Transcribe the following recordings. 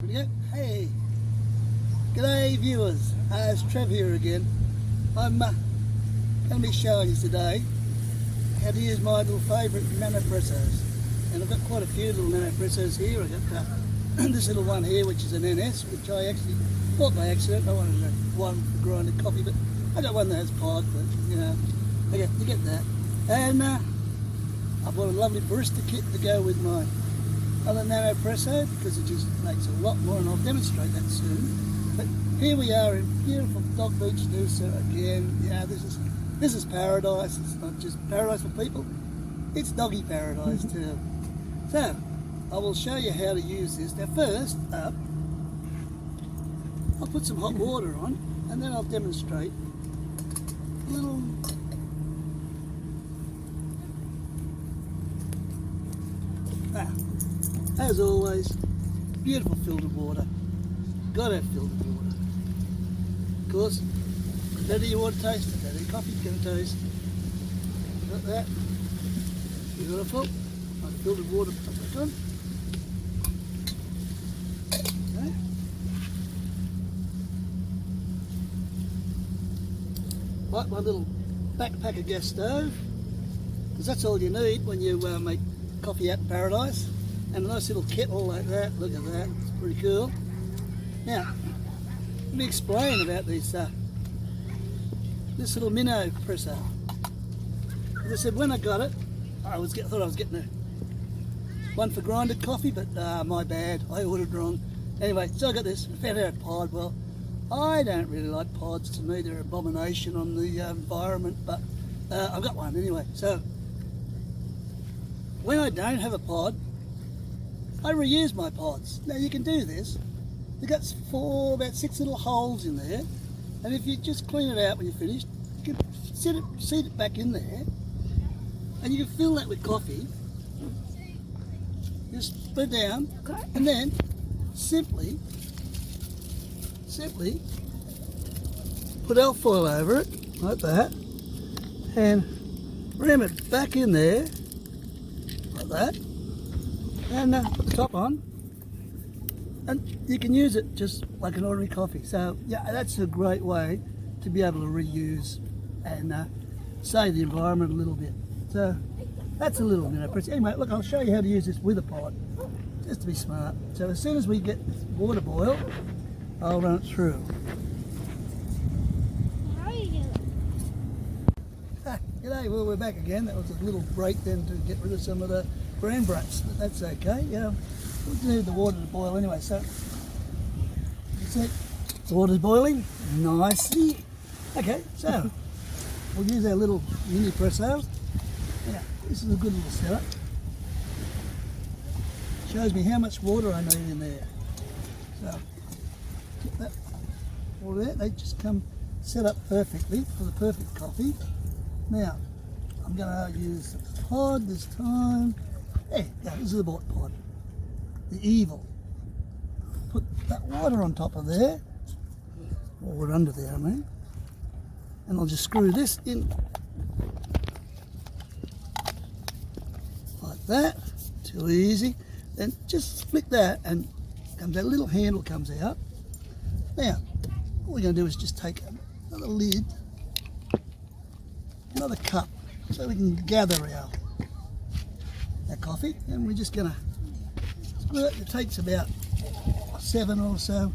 we go. Hey, g'day viewers, it's Trev here again. I'm going to be showing you today how to use my little favourite nanopressos. And I've got quite a few little nanopressos here. I've got this little one here, which is an NS, which I actually bought by accident. I wanted one for grinding coffee, but I got one that has pod, but you know, you get that. And I bought a lovely barista kit to go with my other nanopresso because it just makes a lot more, and I'll demonstrate that soon. But here we are in beautiful Dog Beach, Noosa again. Yeah, this is paradise. It's not just paradise for people, it's doggy paradise too. So I will show you how to use this. Now first up, I'll put some hot water on, and then I'll demonstrate a little as always, beautiful filtered water. Gotta have filtered water. Of course, the better your water tastes, the better your coffee's gonna taste. Got that. Beautiful. My filtered water put back on. Okay. Like my little backpacker gas stove, because that's all you need when you make coffee out in paradise. And a nice little kettle like that. Look at that, it's pretty cool. Now, let me explain about this little minipresso. As I said, when I got it, I thought I was getting one for grinded coffee, but my bad, I ordered wrong. Anyway, so I got this, I found out a pod. Well, I don't really like pods. To me, they're an abomination on the environment, but I've got one anyway. So, when I don't have a pod, I reuse my pods. Now you can do this. You've got about 6 little holes in there, and if you just clean it out when you're finished, you can seat it back in there, and you can fill that with coffee. Just put it down, and then simply put alfoil over it, like that, and ram it back in there, like that. And put the top on, and you can use it just like an ordinary coffee. So yeah, that's a great way to be able to reuse and save the environment a little bit. So that's a little nanopresso. Anyway, look, I'll show you how to use this with a pod, just to be smart. So as soon as we get this water boil, I'll run it through. How are you doing? G'day, well we're back again. That was a little break then to get rid of some of the bran brats, but that's okay. Yeah, we need the water to boil anyway. So that's it. The water's boiling nicely. Okay, so we'll use our little minipresso. Yeah, this is a good little setup. Shows me how much water I need in there. So get that water there. They just come set up perfectly for the perfect coffee. Now I'm going to use the pod this time. There you go, this is the bought pod. The evil. Put that water on top of there. Or under there, I mean. And I'll just screw this in. Like that. Too easy. Then just flick that and that little handle comes out. Now, what we're going to do is just take another lid, another cup, so we can gather our coffee, and we're just going to squirt. It takes about 7 or so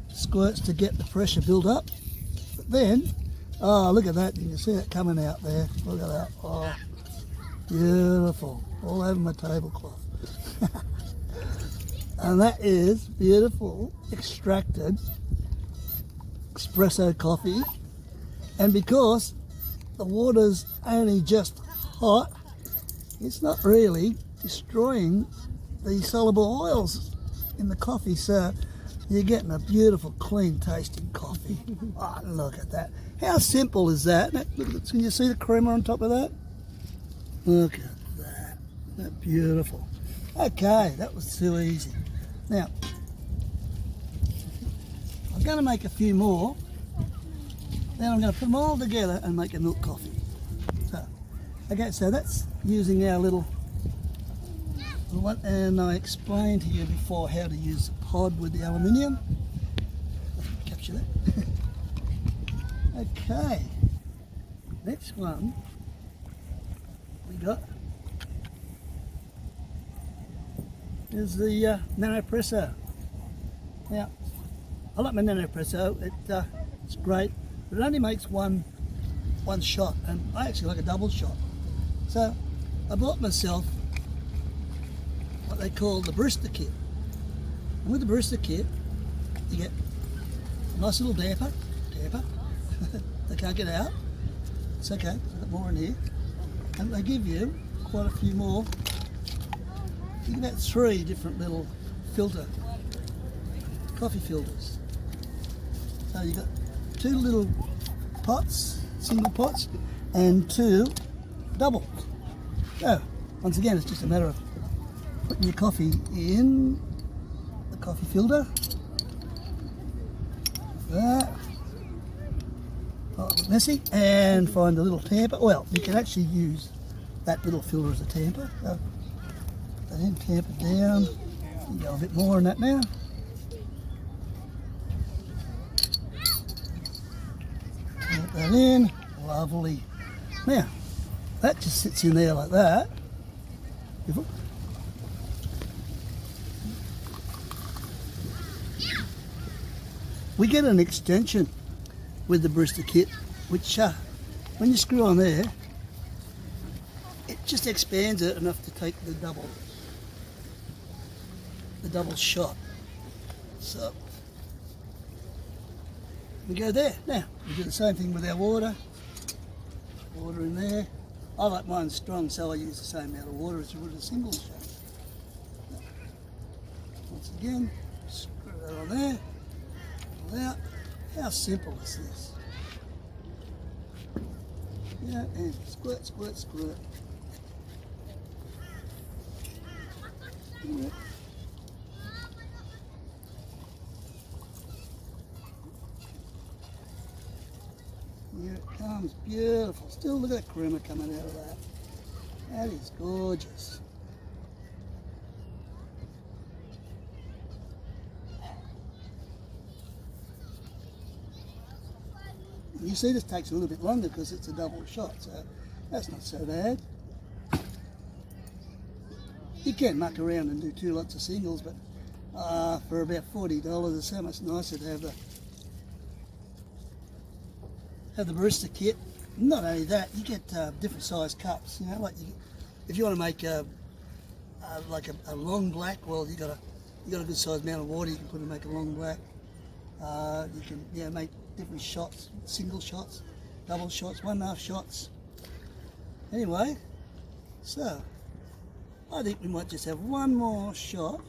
squirts to get the pressure built up. But then, oh look at that, you can see it coming out there. Look at that, oh beautiful, all over my tablecloth. And that is beautiful extracted espresso coffee. And because the water's only just hot, it's not really destroying the soluble oils in the coffee, so you're getting a beautiful, clean tasting coffee. Oh, look at that. How simple is that? Look, can you see the creamer on top of that? Look at that. Isn't that beautiful? Okay, that was too easy. Now, I'm going to make a few more. Then I'm going to put them all together and make a milk coffee. So, okay, so that's using our little And I explained to you before how to use the pod with the aluminium. Capture that. Okay, next one we got is the nanopresso. Now, I like my nanopresso. It's great, but it only makes one shot, and I actually like a double shot. So I bought myself what they call the barista kit. And with the barista kit, you get a nice little damper. They can't get out. It's okay, there's a bit more in here. And they give you quite a few more. You get about 3 different little coffee filters. So you've got 2 little pots, single pots, and 2 double. So, once again, it's just a matter of putting your coffee in the coffee filter. That. Oh, a bit messy. And find the little tamper. Well, you can actually use that little filter as a tamper. So, put that in, tamper down. You go a bit more in that now. Put that in. Lovely. Now, that just sits in there like that. Beautiful. We get an extension with the barista kit, which when you screw on there, it just expands it enough to take the double shot. So we go there. Now we do the same thing with our water. Water in there. I like mine strong, so I use the same amount of water as you would a single shot. Once again, screw that on there. Pull out. How simple is this? Yeah, and squirt, squirt, squirt. Yeah. Here it comes, beautiful. Still look at that creamer coming out of that. That is gorgeous. You see this takes a little bit longer because it's a double shot, so that's not so bad. You can muck around and do 2 lots of singles, but for about $40 it's so much nicer to have the barista kit. Not only that, you get different size cups. You know, like if you want to make like a long black, well, you got a good sized amount of water you can put and make a long black. You can make different shots, single shots, double shots, 1.5 shots. Anyway, so I think we might just have one more shot.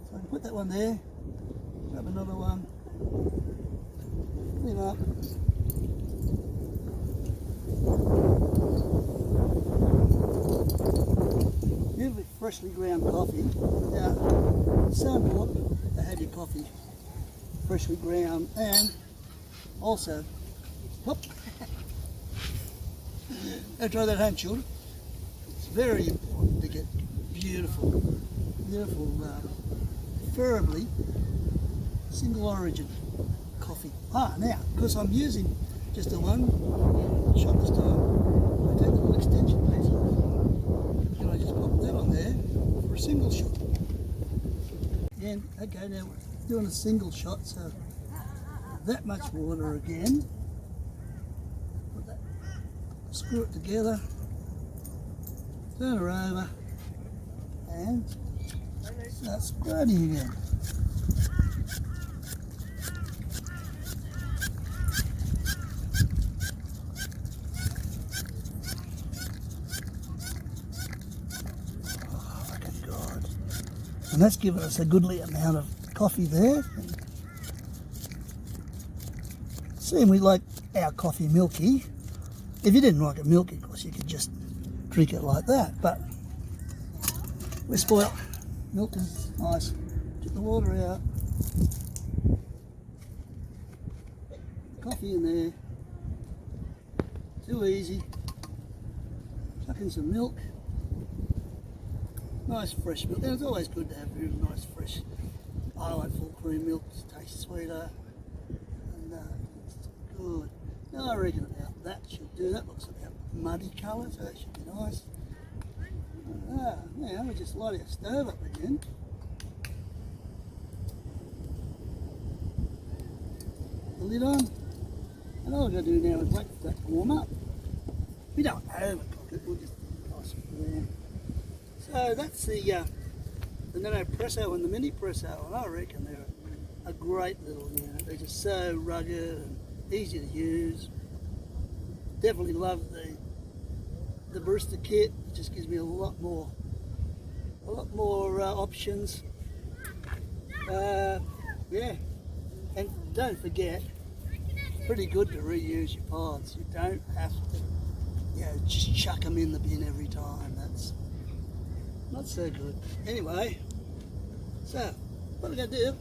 So I can put that one there, grab another one, clean up. Beautifully freshly ground coffee. Now, it's so important to have your coffee freshly ground, and also, whoop, don't try that at home, children. It's very important to get beautiful, preferably single origin coffee. Now, because I'm using just the one shot this time, I take the little extension piece off, and I just pop that on there for a single shot. And okay, now we're doing a single shot, so that much water again. Put that, screw it together, turn her over, and start squirting again. Oh, look at God. And that's given us a goodly amount of coffee there. Seeing we like our coffee milky. If you didn't like it milky, of course you could just drink it like that, but we're spoiled. Milk is nice. Get the water out. Coffee in there. Too easy. Chuck in some milk. Nice fresh milk. And it's always good to have really nice fresh. I like full cream milk, it tastes sweeter. And it's good. Now I reckon about that should do. That looks about muddy colour, so that should be nice. Now we just light our stove up again. The lid on. And all we're going to do now is wait for that to warm up. We don't overcook it, we'll just nice and warm. So that's the nanopresso and the minipresso, and I reckon they're a great little unit. They're just so rugged and easy to use. Definitely love the barista kit. It just gives me a lot more options. Yeah, and don't forget, pretty good to reuse your pods. You don't have to, just chuck them in the bin every time. That's not so good. Anyway, so what we're going to do,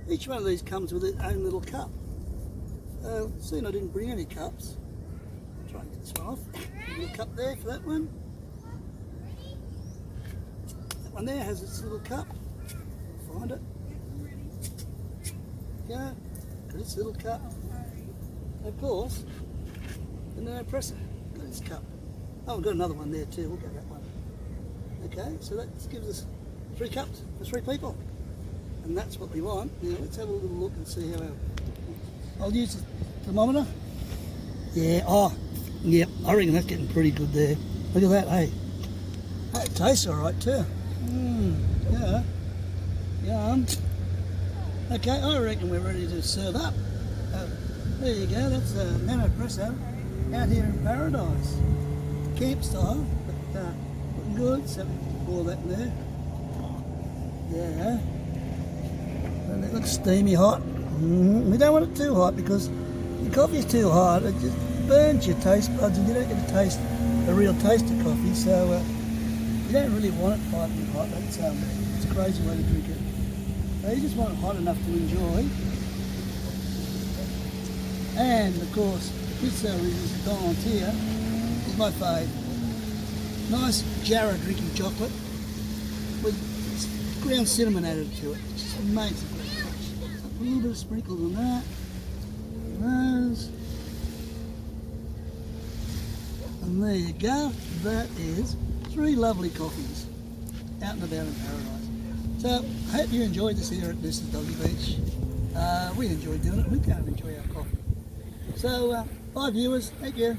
each one of these comes with its own little cup. Soon I didn't bring any cups. I'll try and get this one off. A little cup there for that one. That one there has its little cup. Find it. Yeah, got its little cup. And of course, the nanopresso got its cup. Oh, we've got another one there too. We'll get that one. Okay, so that gives us 3 cups for 3 people, and that's what we want. Now let's have a little look and see how I'll use the thermometer. Yeah, yep, I reckon that's getting pretty good there. Look at that, hey. That tastes alright too. Yeah. Yum. Okay, I reckon we're ready to serve up. There you go, that's a nanopresso out here in Paradise. Camp style, but looking good, so pour that in there. Yeah. And it looks steamy hot. We don't want it too hot because the coffee's too hot, it just burns your taste buds and you don't get to taste a real taste of coffee, so you don't really want it piping hot. It's a crazy way to drink it. So you just want it hot enough to enjoy. And of course, this resistance here is my fave. Nice Jarrah drinking chocolate with ground cinnamon added to it. It just makes a great touch. A little bit of sprinkles on that. Those. And there you go. That is 3 lovely coffees out and about in Paradise. So I hope you enjoyed this here at Noosa Doggy Beach. We enjoy doing it. We can't enjoy our coffee. So bye viewers. Thank you.